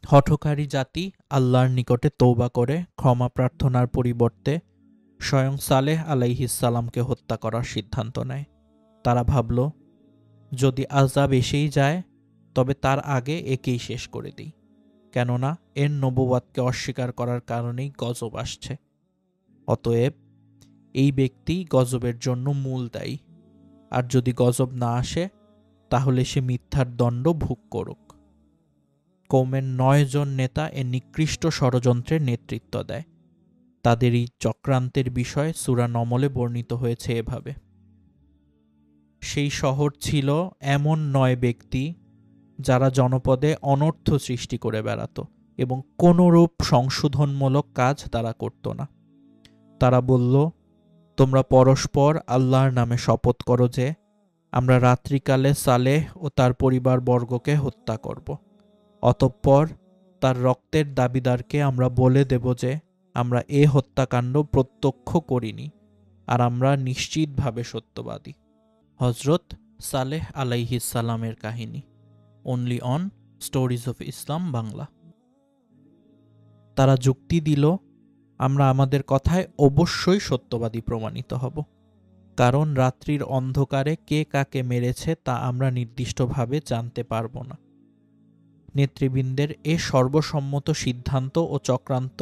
হঠকারী জাতি আল্লাহর নিকটে তওবা করে ক্ষমা প্রার্থনার পরিবর্তে স্বয়ং সালেহ আলাইহিসসালামকে হত্যা করার সিদ্ধান্ত নেয়। তারা ভাবল, যদি আযাব এসেই যায় তবে তার আগে একেই শেষ করে দিই, কেননা এর নবুওয়াতকে অস্বীকার করার কারণেই গজব আসছে। অতএব এই ব্যক্তি গজবের জন্য মূল দায়ী, আর যদি গজব না আসে তাহলে সে মিথ্যার দণ্ড ভোগ করুক। কওমের ৯ জন নেতা এ নিকৃষ্ট ষড়যন্ত্রের নেতৃত্ব দেয়। তাদের এই চক্রান্তের বিষয় সূরা নমলে বর্ণিত হয়েছে এভাবে: সেই শহর ছিল এমন ৯ ব্যক্তি যারা জনপদে অনর্থ সৃষ্টি করে বেড়াত এবং কোনরূপ সংশোধনমূলক কাজ তারা করত না। তারা বলল, তোমরা পরস্পর আল্লাহর নামে শপথ করো যে আমরা রাত্রিকালে সালেহ ও তার পরিবারবর্গকে হত্যা করব। অতঃপর তার রক্তের দাবিদারকে আমরা বলে দেব যে আমরা এ হত্যাকাণ্ড প্রত্যক্ষ করিনি, আর আমরা নিশ্চিতভাবে সত্যবাদী। হজরত সালেহ আলাইহিসসালামের কাহিনী, only on stories of Islam Bangla. তারা যুক্তি দিল, আমরা আমাদের কথায় অবশ্যই সত্যবাদী প্রমাণিত হব, কারণ রাত্রির অন্ধকারে কে কাকে মেরেছে তা আমরা নির্দিষ্টভাবে জানতে পারব না। নেতৃবৃন্দের এ সর্বসম্মত সিদ্ধান্ত ও চক্রান্ত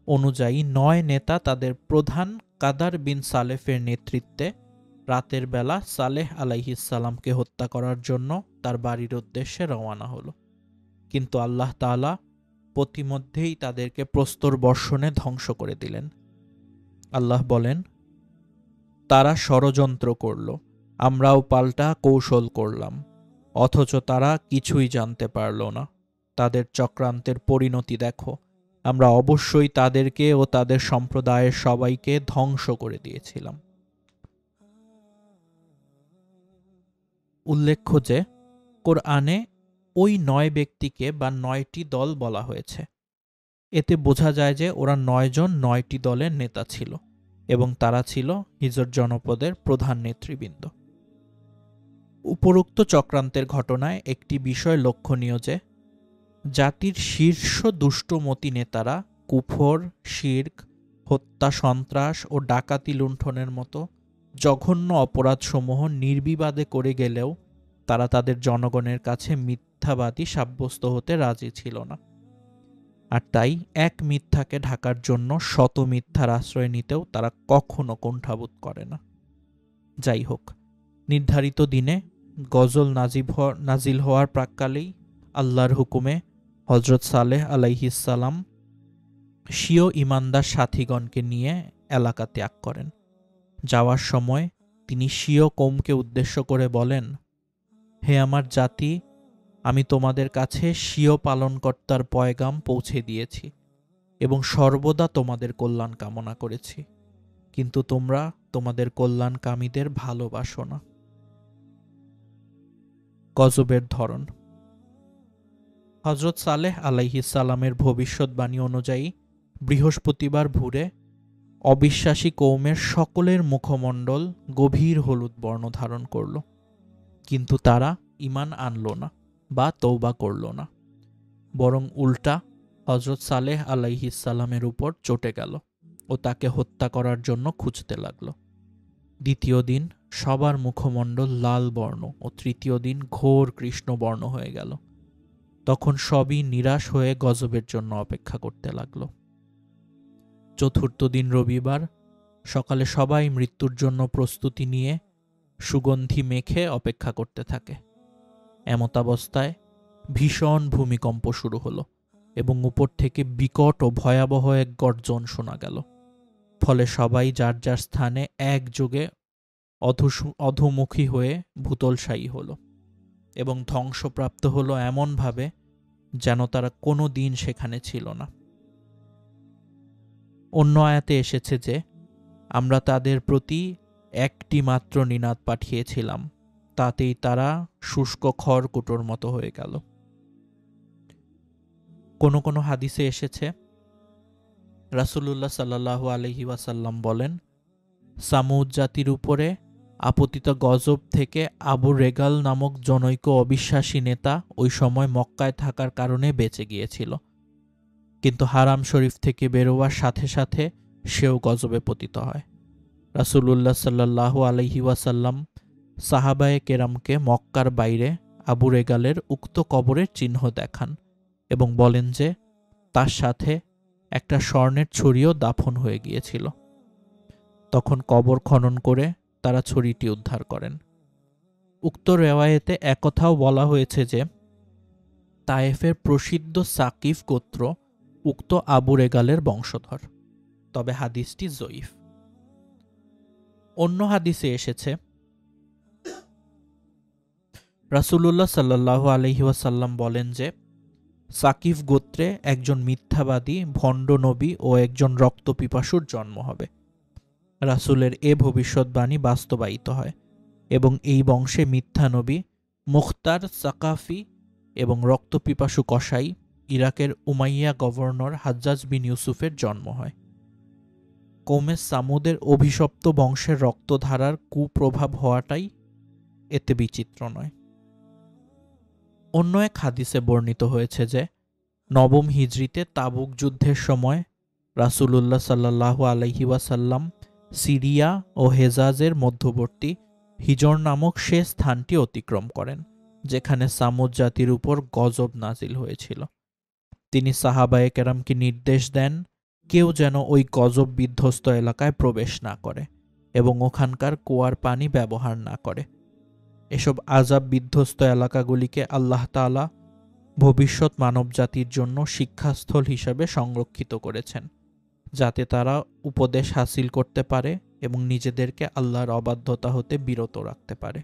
অনুযায়ী ৯ নেতা তাদের প্রধান কাদার বিন সালেফের নেতৃত্বে রাতের বেলা সালেহ আলাইহিসসালামকে হত্যা করার জন্য তার বাড়ির উদ্দেশ্যে রওয়ানা হলো। কিন্তু আল্লাহ তাআলা পথিমধ্যেই তাদেরকে প্রস্তর বর্ষণে ধ্বংস করে দিলেন। আল্লাহ বলেন, তারা ষড়যন্ত্র করল, আমরাও পাল্টা কৌশল করলাম, অথচ তারা কিছুই জানতে পারল না। তাদের চক্রান্তের পরিণতি দেখো, আমরা অবশ্যই তাদেরকে ও তাদের সম্প্রদায়ের সবাইকে ধ্বংস করে দিয়েছিলাম। উল্লেখ্য যে কোরআনে ওই ৯ ব্যক্তিকে বা ৯টি দল বলা হয়েছে। এতে বোঝা যায় যে ওরা ৯ জন ৯টি দলের নেতা ছিল এবং তারা ছিল হিজর জনপদের প্রধান নেতৃবৃন্দ। উপরোক্ত চক্রান্তের ঘটনায় একটি বিষয় লক্ষণীয় যে জাতির শীর্ষ দুষ্টমতী নেতারা কুফর, শিরক, হত্যা, সন্ত্রাস ও ডাকাতি লুণ্ঠনের মতো জঘন্য অপরাধসমূহ নির্বিবাদে করে গেলেও তারা তাদের জনগণের কাছে মিথ্যাবাদী সাব্যস্ত হতে রাজি ছিল না। আর তাই এক মিথ্যাকে ঢাকার জন্য শত মিথ্যার আশ্রয় নিতেও তারা কখনো কুণ্ঠাবোধ করে না। যাই হোক, নির্ধারিত দিনে গজল নাজিল হওয়ার প্রাক্কালেই আল্লাহর হুকুমে হজরত সালেহ আলাইহিসসালাম স্বীয় ঈমানদার সাথীগণকে নিয়ে এলাকা ত্যাগ করেন। যাওয়ার সময় তিনি স্বীয় কওমকে উদ্দেশ্য করে বলেন, হে আমার জাতি, আমি তোমাদের কাছে স্বীয় পালনকর্তার পয়গাম পৌঁছে দিয়েছি এবং সর্বদা তোমাদের কল্যাণ কামনা করেছি, কিন্তু তোমরা তোমাদের কল্যাণকামীদের ভালোবাসো না। গজবের ধরন। হজরত সালেহ আলাইহিসসালামের ভবিষ্যৎবাণী অনুযায়ী বৃহস্পতিবার ভোরে অবিশ্বাসী কওমের সকলের মুখমণ্ডল গভীর হলুদ বর্ণ ধারণ করল, কিন্তু তারা ঈমান আনল না বা তওবা করল না, বরং উল্টা হজরত সালেহ আলাইহিসসালামের উপর চটে গেল ও তাকে হত্যা করার জন্য খুঁজতে লাগল। দ্বিতীয় দিন সবার মুখমণ্ডল লাল বর্ণ ও তৃতীয় দিন ঘোর কৃষ্ণবর্ণ হয়ে গেল। তখন সবই নিরাশ হয়ে গজবের জন্য অপেক্ষা করতে লাগল। চতুর্থ দিন রবিবার সকালে সবাই মৃত্যুর জন্য প্রস্তুতি নিয়ে সুগন্ধি মেখে অপেক্ষা করতে থাকে। এমতাবস্থায় ভীষণ ভূমিকম্প শুরু হলো এবং উপর থেকে বিকট ও ভয়াবহ এক গর্জন শোনা গেল। ফলে সবাই যার যার স্থানে একযোগে অধোমুখী হয়ে ভূতলশায়ী হলো এবং ধ্বংসপ্রাপ্ত হলো এমনভাবে যেন তারা কোনো দিন সেখানে ছিল না। অন্য আয়াতে এসেছে যে আমরা তাদের প্রতি একটি মাত্র নিনাদ পাঠিয়েছিলাম, তাতেই তারা শুষ্ক খড়কুটোর মতো হয়ে গেল। কোনো কোনো হাদিসে এসেছে রাসূলুল্লাহ সাল্লাল্লাহু আলাইহি ওয়াসাল্লাম বলেন, সামুদ জাতির উপরে আপতিত গজব থেকে আবু রেগাল নামক জনৈক অবিশ্বাসী নেতা ওই সময় মক্কায় থাকার কারণে বেঁচে গিয়েছিল, কিন্তু হারাম শরীফ থেকে বেরোবার সাথে সাথে সেও গজবে পতিত হয়। রাসূলুল্লাহ সাল্লাল্লাহু আলাইহি ওয়াসাল্লাম সাহাবায়ে কেরামকে মক্কার বাইরে আবু রেগালের উক্ত কবরের চিহ্ন দেখান এবং বলেন যে তার সাথে একটা স্বর্ণের ছড়িও দাফন হয়ে গিয়েছিল। তখন কবর খনন করে তারা ছড়িটি উদ্ধার করেন। উক্ত রেওয়ায়েতে একথাও বলা হয়েছে যে তায়েফের প্রসিদ্ধ সাকিফ গোত্র উক্ত আবু রেগালের বংশধর, তবে হাদিসটি জয়ীফ। অন্য হাদিসে এসেছে রাসূলুল্লাহ সাল্লাল্লাহু আলাইহি ওয়াসাল্লাম বলেন যে সাকিফ গোত্রে একজন মিথ্যাবাদী ভণ্ড নবী ও একজন রক্তপিপাসুর জন্ম হবে। রাসূলের এ ভবিষ্যৎবাণী বাস্তবায়িত হয় এবং এই বংশে মিথ্যা নবী মুখতার সাকাফি এবং রক্তপিপাসু কসাই ইরাকের উমাইয়া গভর্নর হাজ্জাজ বিন ইউসুফের জন্ম হয়। কৌমে সামুদের অভিশপ্ত বংশের রক্তধারার কুপ্রভাব হওয়াটাই এতে বিচিত্র নয়। অন্য এক হাদিসে বর্ণিত হয়েছে যে নবম হিজরিতে তাবুক যুদ্ধের সময় রাসূলুল্লাহ সাল্লাল্লাহু আলাইহি ওয়াসাল্লাম সিরিয়া ও হেজাজের মধ্যবর্তী হিজর নামক সে স্থানটি অতিক্রম করেন যেখানে সামুদ জাতির উপর গজব নাজিল হয়েছিল। তিনি সাহাবায়ে কেরামকে নির্দেশ দেন কেউ যেন ওই গজব বিধ্বস্ত এলাকায় প্রবেশ না করে এবং ওখানকার কুয়ার পানি ব্যবহার না করে। এসব আযাব বিধ্বস্ত এলাকাগুলিকে আল্লাহ তাআলা ভবিষ্যৎ মানবজাতির জন্য শিক্ষাস্থল হিসাবে সংরক্ষিত করেছেন, যাতে তারা উপদেশ হাসিল করতে পারে এবং নিজেদেরকে আল্লাহর অবাধ্যতা হতে বিরত রাখতে পারে।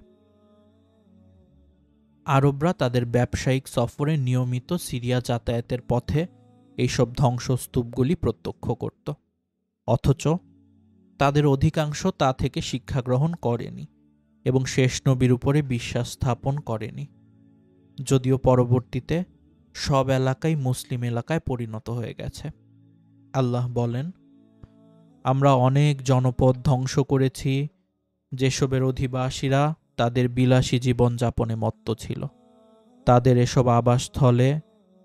আরবরা তাদের ব্যবসায়িক সফরে নিয়মিত সিরিয়া যাতায়াতের পথে এইসব ধ্বংসস্তূপগুলি প্রত্যক্ষ করত, অথচ তাদের অধিকাংশ তা থেকে শিক্ষা গ্রহণ করেনি এবং শেষ নবীর উপরে বিশ্বাস স্থাপন করেনি, যদিও পরবর্তীতে সব এলাকাই মুসলিম এলাকায় পরিণত হয়ে গেছে। আল্লাহ বলেন, আমরা অনেক জনপদ ধ্বংস করেছি যেসবের অধিবাসীরা তাদের বিলাসী জীবনযাপনে মত্ত ছিল। তাদের এসব আবাসস্থলে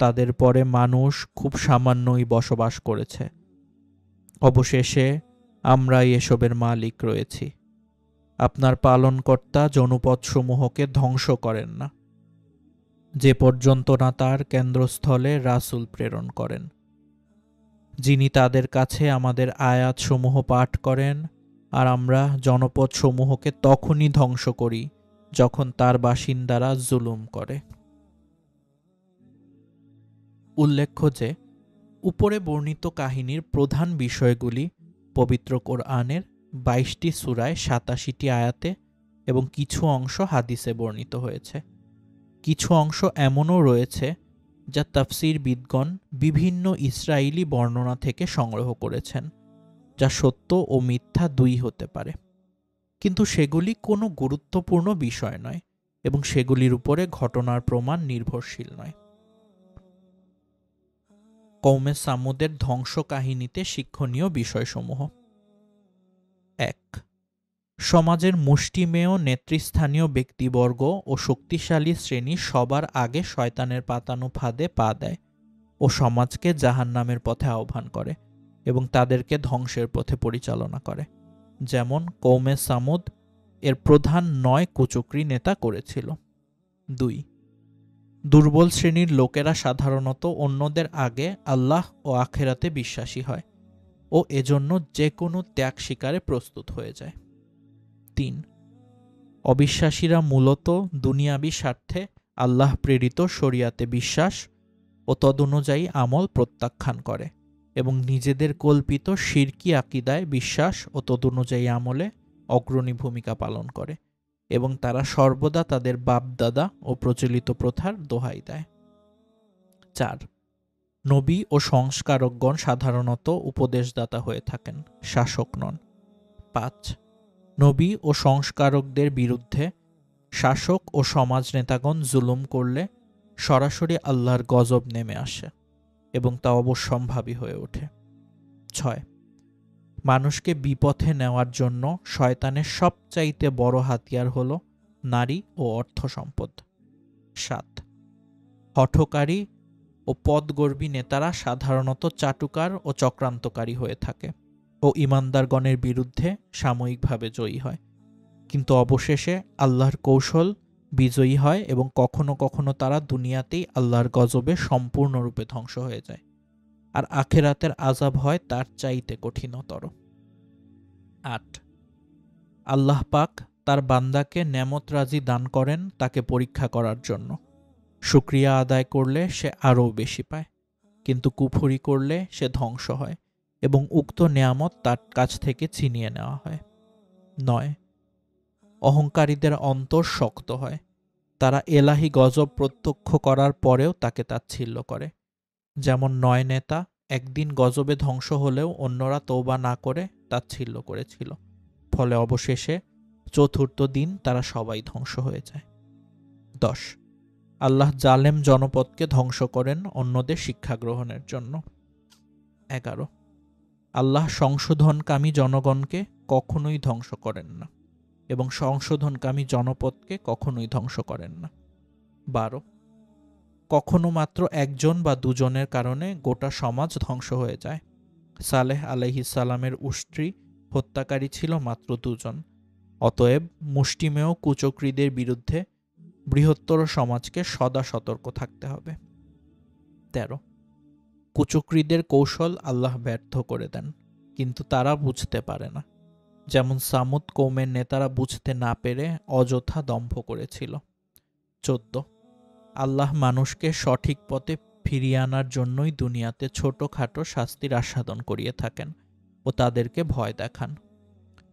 তাদের পরে মানুষ খুব সামান্যই বসবাস করেছে। অবশেষে আমরাই এসবের মালিক রয়েছি। আপনার পালনকর্তা জনপদসমূহকে ধ্বংস করেন না, যে পর্যন্ত না তার কেন্দ্রস্থলে রাসূল প্রেরণ করেন, যিনি তাদের কাছে আমাদের আয়াতসমূহ পাঠ করেন, আর আমরা জনপদসমূহকে তখনই ধ্বংস করি যখন তার বাসিন্দারা জুলুম করে। উল্লেখ্য যে উপরে বর্ণিত কাহিনীর প্রধান বিষয়গুলি পবিত্র কোরআনের 22টি সূরায় 87টি আয়াতে এবং কিছু অংশ হাদিসে বর্ণিত হয়েছে। কিছু অংশ এমনও রয়েছে যা তাফসীরবিদগণ বিভিন্ন ইসরায়েলি বর্ণনা থেকে সংগ্রহ করেছেন, যা সত্য ও মিথ্যা দুই হতে পারে, কিন্তু সেগুলি কোনো গুরুত্বপূর্ণ বিষয় নয় এবং সেগুলির উপরে ঘটনার প্রমাণ নির্ভরশীল নয়। কওমে সামুদের ধ্বংস কাহিনীতে শিক্ষণীয় বিষয়সমূহ: ১. সমাজের মুষ্টিমেয় নেতৃস্থানীয় ব্যক্তিবর্গ ও শক্তিশালী শ্রেণী সবার আগে শয়তানের পাতানো ফাঁদে পা দেয় ও সমাজকে জাহান্নামের পথে আহ্বান করে এবং তাদেরকে ধ্বংসের পথে পরিচালনা করে, যেমন কওমে সামুদ এর প্রধান ৯ কুচক্রী নেতা করেছিল। ২. দুর্বল শ্রেণীর লোকেরা সাধারণত অন্যদের আগে আল্লাহ ও আখিরাতে বিশ্বাসী হয় ও এজন্য যে কোনো ত্যাগ স্বীকারে প্রস্তুত হয়ে যায়। ৩. অবিশ্বাসীরা মূলত দুনিয়াবী স্বার্থে আল্লাহ প্রেরিত শরিয়াতে বিশ্বাস ও তদনুযায়ী আমল প্রত্যাখ্যান করে এবং নিজেদের কল্পিত শিরকি আকিদায় বিশ্বাস ও তদনুযায়ী আমলে অগ্রণী ভূমিকা পালন করে এবং তারা সর্বদা তাদের বাপদাদা ও প্রচলিত প্রথার দোহাই দেয়। ৪. নবী ও সংস্কারকগণ সাধারণত উপদেশদাতা হয়ে থাকেন, শাসক নন। ৫. নবী ও সংস্কারকদের বিরুদ্ধে শাসক ও সমাজ নেতাগণ জুলুম করলে সরাসরি আল্লাহর গজব নেমে আসে এবং তা অবশ্যম্ভাবী হয়ে ওঠে। ৬. মানুষকে বিপথে নেওয়ার জন্য শয়তানের সবচাইতে বড় হাতিয়ার হল নারী ও অর্থ সম্পদ। 7. হঠকারী ও পদগর্বী নেতারা সাধারণত চাটুকার ও চক্রান্তকারী হয়ে থাকে ও ঈমানদারগণের বিরুদ্ধে সাময়িকভাবে জয়ী হয়, কিন্তু অবশেষে আল্লাহর কৌশল বিজয়ী হয় এবং কখনো কখনো তারা দুনিয়াতেই আল্লাহর গজবে সম্পূর্ণরূপে ধ্বংস হয়ে যায়, আর আখেরাতের আযাব হয় তার চাইতে কঠিনতর। 8. আল্লাহ পাক তার বান্দাকে নেমত রাজি দান করেন তাকে পরীক্ষা করার জন্য। শুকরিয়া আদায় করলে সে আরও বেশি পায়, কিন্তু কুফরি করলে সে ধ্বংস হয় এবং উক্ত নেয়ামত তার কাছ থেকে ছিনিয়ে নেওয়া হয়। 9. অহংকারীদের অন্তর শক্ত হয়, তারা এলাহি গজব প্রত্যক্ষ করার পরেও তাকে তাচ্ছিল্য করে। যেমন 9 নেতা একদিন গজবে ধ্বংস হলেও অন্যরা তওবা না করে তাচ্ছিল্য করেছিল, ফলে অবশেষে চতুর্থ দিন তারা সবাই ধ্বংস হয়ে যায়। 10. আল্লাহ জালেম জনপদকে ধ্বংস করেন অন্যদের শিক্ষা গ্রহণের জন্য। 11. আল্লাহ সংশোধনকামী জনগণকে কখনোই ধ্বংস করেন না এবং সংশোধনকামী জনপদকে কখনোই ধ্বংস করেন না। 12. কখনো মাত্র একজন বা দুজনের কারণে গোটা সমাজ ধ্বংস হয়ে যায়। সালেহ আলাইহিস সালামের উষ্ট্রি হত্যাকারী ছিল মাত্র 2 জন। অতএব মুষ্টিমেয় কুচক্রীদের বিরুদ্ধে বৃহত্তর সমাজকে সদা সতর্ক থাকতে হবে। 13. কুচক্রীদের কৌশল আল্লাহ ব্যর্থ করে দেন, কিন্তু তারা বুঝতে পারে না। যেমন সামুদ কওমের নেতারা বুঝতে না পেরে অযথা দম্ভ করেছিল। 14. আল্লাহ মানুষকে সঠিক পথে ফিরিয়ে আনার জন্যই দুনিয়াতে ছোটখাটো শাস্তির আস্বাদন করিয়ে থাকেন ও তাদেরকে ভয় দেখান।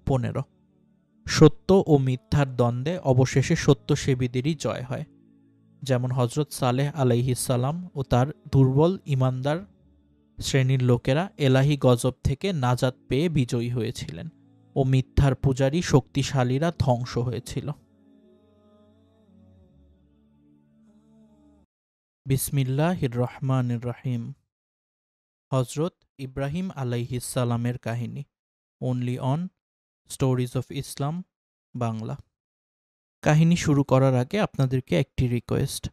15. সত্য ও মিথ্যার দ্বন্দ্বে অবশেষে সত্যসেবীদেরই জয় হয়, যেমন হযরত সালেহ আলাইহিস সালাম ও তার দুর্বল ঈমানদার শ্রেণীর লোকেরা এলাহি গজব থেকে নাজাত পেয়ে বিজয়ী হয়েছিলেন ও মিথ্যার পূজারী শক্তিশালীরা ধ্বংস হয়েছিল। বিসমিল্লাহির রহমানির রহিম। হযরত ইব্রাহিম আলাইহিস সালামের কাহিনী, only on stories of Islam Bangla. কাহিনী শুরু করার আগে আপনাদেরকে একটি রিকোয়েস্ট,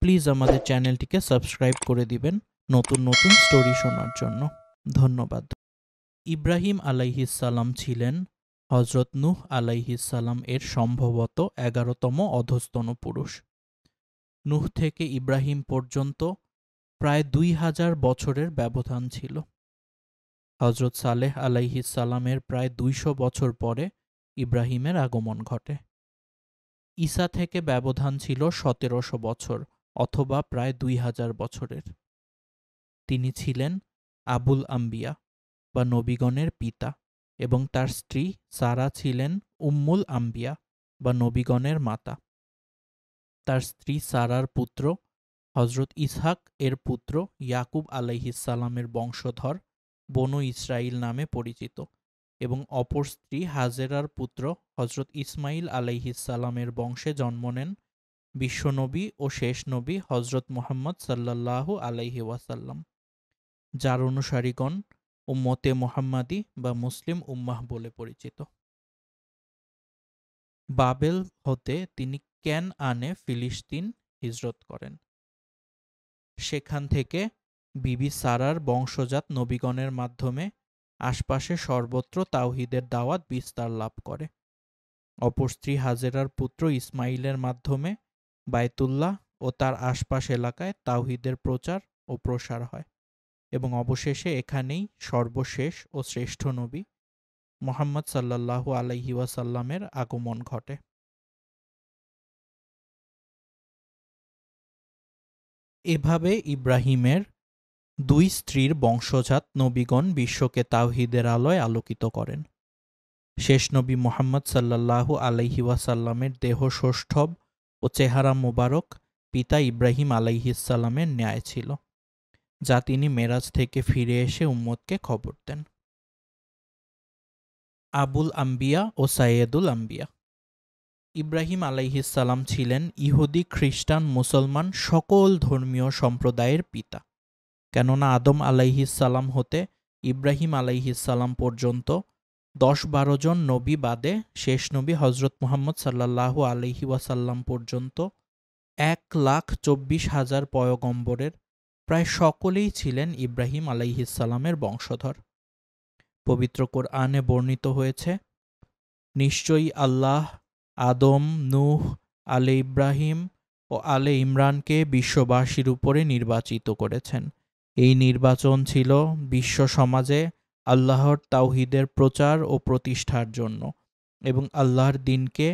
প্লিজ আমাদের চ্যানেলটিকে সাবস্ক্রাইব করে দিবেন নতুন নতুন স্টোরি শোনার জন্য। ধন্যবাদ। ইব্রাহিম আলাইহিস সালাম ছিলেন হযরত নূহ আলাইহিস সালাম এর সম্ভবত 11তম অধস্তন পুরুষ। নূহ থেকে ইব্রাহিম পর্যন্ত প্রায় 2000 বছরের ব্যবধান ছিল। হযরত সালেহ আলাইহিস সালামের প্রায় 200 বছর পরে ইব্রাহিমের আগমন ঘটে। ঈসা থেকে ব্যবধান ছিল 1700 বছর অথবা প্রায় 2000 বছরের। তিনি ছিলেন আবুল আম্বিয়া বা নবীগণের পিতা এবং তার স্ত্রী সারা ছিলেন উম্মুল আম্বিয়া বা নবীগণের মাতা। তার স্ত্রী সারার পুত্র হযরত ইসহাক এর পুত্র ইয়াকুব আলাইহিস সালামের বংশধর বনু ইসরাইল নামে পরিচিত এবং অপর স্ত্রী হাজেরার পুত্র হযরত ইসমাইল আলাইহিস সালামের বংশে জন্ম নেন বিশ্বনবী ও শেষ নবী হযরত মুহাম্মদ সাল্লাল্লাহু আলাইহি ওয়াসাল্লাম, যার অনুসারীগণ উম্মতে মুহাম্মাদি বা মুসলিম উম্মাহ বলে পরিচিত। বাবেল হতে তিনি ক্যানআনে ফিলিস্তিন হিজরত করেন। সেখান থেকে বিবি সারার বংশজাত নবীগণের মাধ্যমে আশপাশে সর্বত্র তাওহীদের দাওয়াত বিস্তার লাভ করে। অপর স্ত্রী হাজেরার পুত্র ইসমাইলের মাধ্যমে বায়তুল্লাহ ও তার আশপাশ এলাকায় তাওহীদের প্রচার ও প্রসার হয় এবং অবশেষে এখানেই সর্বশেষ ও শ্রেষ্ঠ নবী মুহাম্মদ সাল্লাল্লাহু আলাইহি ওয়াসাল্লামের আগমন ঘটে। এভাবে ইব্রাহিমের 2 স্ত্রীর বংশজাত নবীগণ বিশ্বকে তাওহীদের আলোয় আলোকিত করেন। শেষ নবী মুহাম্মদ সাল্লাল্লাহু আলাইহি ওয়াসাল্লামের দেহ সৌষ্ঠব ও চেহারা মোবারক পিতা ইব্রাহিম আলাইহিস সালামের ন্যায় ছিল, যা তিনি মেরাজ থেকে ফিরে এসে উম্মতকে খবর দেন। আবুল আম্বিয়া ও সাইয়্যিদুল আম্বিয়া। ইব্রাহিম আলাইহিস সালাম ছিলেন ইহুদি, খ্রিস্টান, মুসলমান সকল ধর্মীয় সম্প্রদায়ের পিতা, কেননা আদম আলাইহিস সালাম হতে ইব্রাহিম আলাইহিসসালাম পর্যন্ত ১০-১২ জন নবী বাদে শেষ নবী হজরত মুহাম্মদ সাল্লাল্লাহু আলাইহি ওয়াসাল্লাম পর্যন্ত ১,২৪,০০০ পয়গম্বরের প্রায় সকলেই ছিলেন ইব্রাহিম আলাইহিসসালামের বংশধর। পবিত্র কোরআনে বর্ণিত হয়েছে, নিশ্চয়ই আল্লাহ আদম, নূহ, আলে ইব্রাহিম ও আলে ইমরানকে বিশ্ববাসীর উপরে নির্বাচিত করেছেন। এই নির্বাচন ছিল বিশ্ব সমাজে আল্লাহর তাওহীদের প্রচার ও প্রতিষ্ঠার জন্য এবং আল্লাহর দ্বীনকে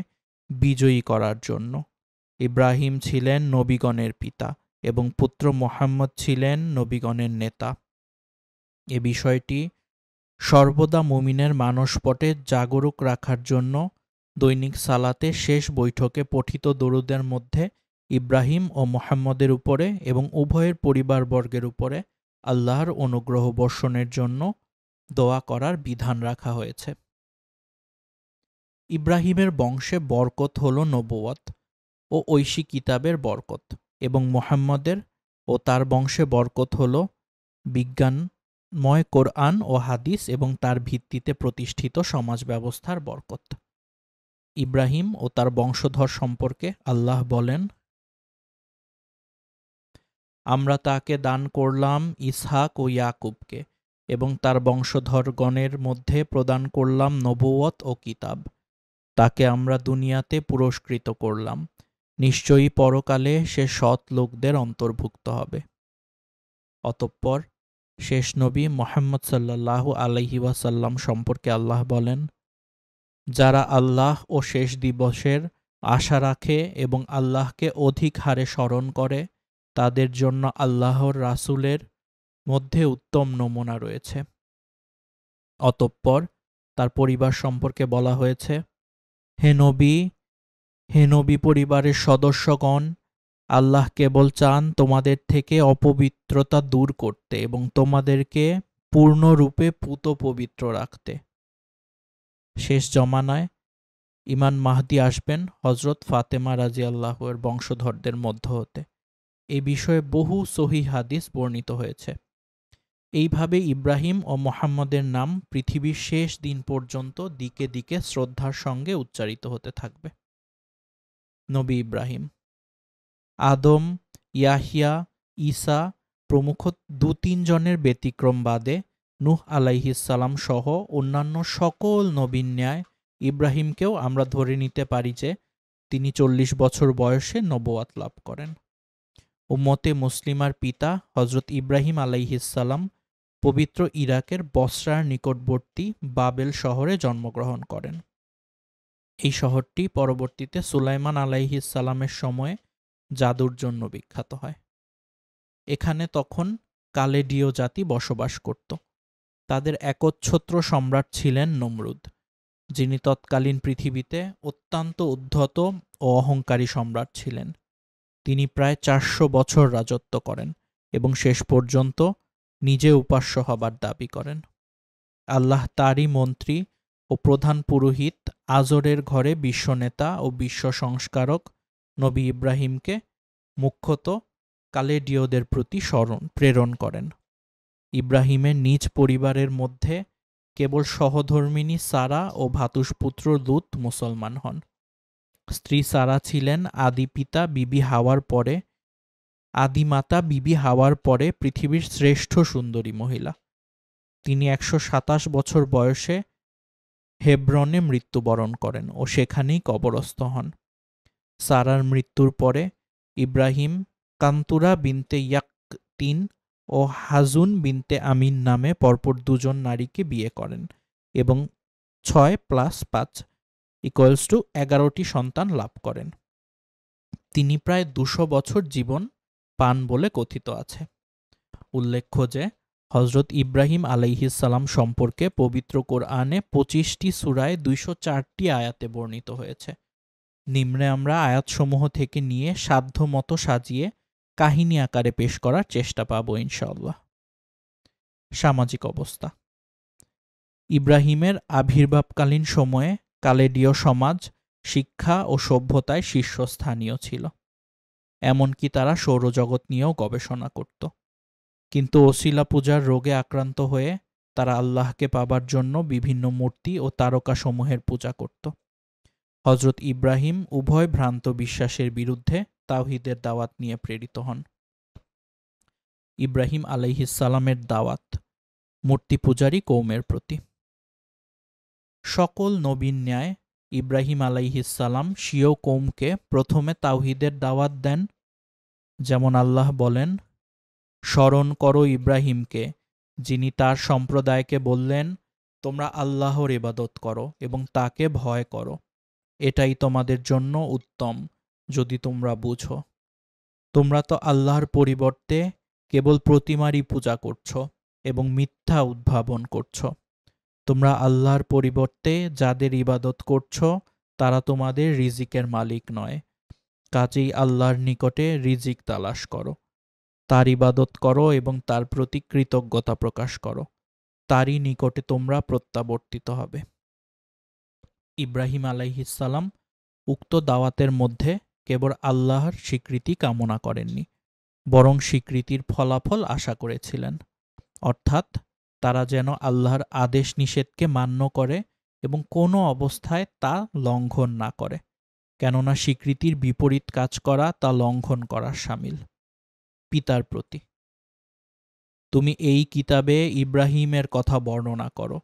বিজয়ী করার জন্য। ইব্রাহিম ছিলেন নবীগণের পিতা এবং পুত্র মুহাম্মদ ছিলেন নবীগণের নেতা। এ বিষয়টি সর্বদা মুমিনের মানসপটে জাগরুক রাখার জন্য দৈনিক সালাতে শেষ বৈঠকে পঠিত দরুদের মধ্যে ইব্রাহিম ও মুহাম্মদের উপরে এবং উভয়ের পরিবারবর্গের উপরে আল্লাহর অনুগ্রহ বর্ষণের জন্য দোয়া করার বিধান রাখা হয়েছে। ইব্রাহিমের বংশে বরকত হল নবুয়ত ও ঐশী কিতাবের বরকত এবং মুহাম্মদের ও তার বংশে বরকত হল বিজ্ঞানময় কোরআন ও হাদিস এবং তার ভিত্তিতে প্রতিষ্ঠিত সমাজ ব্যবস্থার বরকত। ইব্রাহিম ও তার বংশধর সম্পর্কে আল্লাহ বলেন, আমরা তাকে দান করলাম ইসহাক ও ইয়াকুবকে এবং তার বংশধরগণের মধ্যে প্রদান করলাম নবুয়ত ও কিতাব। তাকে আমরা দুনিয়াতে পুরস্কৃত করলাম, নিশ্চয়ই পরকালে সে সৎ লোকদের অন্তর্ভুক্ত হবে। অতঃপর শেষ নবী মুহাম্মদ সাল্লাল্লাহু আলাইহি ওয়াসাল্লাম সম্পর্কে আল্লাহ বলেন, যারা আল্লাহ ও শেষ দিবসের আশা রাখে এবং আল্লাহকে অধিক হারে স্মরণ করে তাদের জন্য আল্লাহর রাসূলের মধ্যে উত্তম নমুনা রয়েছে। অতঃপর তার পরিবার সম্পর্কে বলা হয়েছে, হে নবী পরিবারের সদস্যগণ, আল্লাহ কেবল চান তোমাদের থেকে অপবিত্রতা দূর করতে এবং তোমাদেরকে পূর্ণরূপে পূত পবিত্র রাখতে। শেষ জমানায় ইমাম মাহদী আসবেন হযরত ফাতেমা রাদিয়াল্লাহু এর বংশধরদের মধ্য হতে। এই বিষয়ে বহু সহিহ হাদিস বর্ণিত হয়েছে। এইভাবে ইব্রাহিম ও মুহাম্মদের নাম পৃথিবীর শেষ দিন পর্যন্ত দিকে দিকে শ্রদ্ধার সঙ্গে উচ্চারিত হতে থাকবে। নবী ইব্রাহিম, আদম, ইয়াহিয়া, ঈসা প্রমুখ ২-৩ জনের ব্যতিক্রম বাদে নূহ আলাইহিসসালাম সহ অন্যান্য সকল নবীর ন্যায় ইব্রাহিমকেও আমরা ধরে নিতে পারি যে তিনি ৪০ বছর বয়সে নবুয়ত লাভ করেন। উম্মতে মুসলিমার পিতা হযরত ইব্রাহিম আলাইহিসসালাম পবিত্র ইরাকের বসরার নিকটবর্তী বাবেল শহরে জন্মগ্রহণ করেন। এই শহরটি পরবর্তীতে সুলাইমান আলাইহিসসালামের সময়ে জাদুর জন্য বিখ্যাত হয়। এখানে তখন কালেডীয় জাতি বসবাস করত। তাদের একচ্ছত্র সম্রাট ছিলেন নমরুদ, যিনি তৎকালীন পৃথিবীতে অত্যন্ত উদ্ধত ও অহংকারী সম্রাট ছিলেন। তিনি প্রায় ৪০০ বছর রাজত্ব করেন এবং শেষ পর্যন্ত নিজে উপাস্য হবার দাবি করেন। আল্লাহ তারই মন্ত্রী ও প্রধান পুরোহিত আজরের ঘরে বিশ্বনেতা ও বিশ্ব সংস্কারক নবী ইব্রাহিমকে মুখ্যত কালেডীয়দের প্রতি প্রেরণ করেন। ইব্রাহিমের নিজ পরিবারের মধ্যে কেবল সহধর্মিণী সারা ও ভ্রাতুষ্পুত্র লূত মুসলমান হন। স্ত্রী সারা ছিলেন আদিমাতা বিবি হাওয়ার পরে পৃথিবীর শ্রেষ্ঠ সুন্দরী মহিলা। তিনি ১২৭ বছর বয়সে হেব্রনে মৃত্যুবরণ করেন ও সেখানেই কবরস্থ হন। সারার মৃত্যুর পরে ইব্রাহিম কান্তুরা বিনতে ইয়াকতিন ও হাজুন বিনতে আমিন নামে পরপর ২ জন নারীকে বিয়ে করেন এবং ৬+৫=১১টি সন্তান লাভ করেন। তিনি প্রায় ২০০ বছর জীবন পান বলে কথিত আছে। উল্লেখ্য যে হযরত ইব্রাহিম আলাইহিসসালাম সম্পর্কে পবিত্র কোরআনে ২৫টি সূরায় ২০৪টি আয়াতে বর্ণিত হয়েছে। নিম্নে আমরা আয়াতসমূহ থেকে নিয়ে সাধ্যমতো সাজিয়ে কাহিনী আকারে পেশ করার চেষ্টা পাব ইনশাআল্লাহ। সামাজিক অবস্থা। ইব্রাহিমের আবির্ভাবকালীন সময়ে কালেডীয় সমাজ শিক্ষা ও সভ্যতায় শীর্ষস্থানীয় ছিল। এমনকি তারা সৌরজগৎ নিয়েও গবেষণা করত। কিন্তু অছিলা পূজার রোগে আক্রান্ত হয়ে তারা আল্লাহকে পাবার জন্য বিভিন্ন মূর্তি ও তারকাসমূহের পূজা করত। হজরত ইব্রাহিম উভয় ভ্রান্ত বিশ্বাসের বিরুদ্ধে তাওহীদের দাওয়াত নিয়ে প্রেরিত হন। ইব্রাহিম আলাইহিসসালামের দাওয়াত মূর্তি পূজারী কৌমের প্রতি। সকল নবীর ন্যায় ইব্রাহিম আলাইহিসসালাম স্বীয় কৌমকে প্রথমে তাওহীদের দাওয়াত দেন। যেমন আল্লাহ বলেন, স্মরণ করো ইব্রাহিমকে, যিনি তার সম্প্রদায়কে বললেন, তোমরা আল্লাহর ইবাদত করো এবং তাকে ভয় করো, এটাই তোমাদের জন্য উত্তম যদি তোমরা বুঝো। তোমরা তো আল্লাহর পরিবর্তে কেবল প্রতিমারই পূজা করছ এবং মিথ্যা উদ্ভাবন করছ। তোমরা আল্লাহর পরিবর্তে যাদের ইবাদত করছ তারা তোমাদের রিজিকের মালিক নয়। কাজেই আল্লাহর নিকটে রিজিক তালাশ করো, তার ইবাদত করো এবং তার প্রতি কৃতজ্ঞতা প্রকাশ করো। তারই নিকটে তোমরা প্রত্যাবর্তিত হবে। ইব্রাহিম আলাইহিসসালাম উক্ত দাওয়াতের মধ্যে কেবল আল্লাহর স্বীকৃতি কামনা করেননি, বরং স্বীকৃতির ফলাফল আশা করেছিলেন। অর্থাৎ তারা যেন আল্লাহর আদেশ নিষেধকে মান্য করে এবং কোনো অবস্থায় তা লঙ্ঘন না করে, কেননা স্বীকৃতির বিপরীত কাজ করা তা লঙ্ঘন করার শামিল। পিতার প্রতি। তুমি এই কিতাবে ইব্রাহিমের কথা বর্ণনা করো,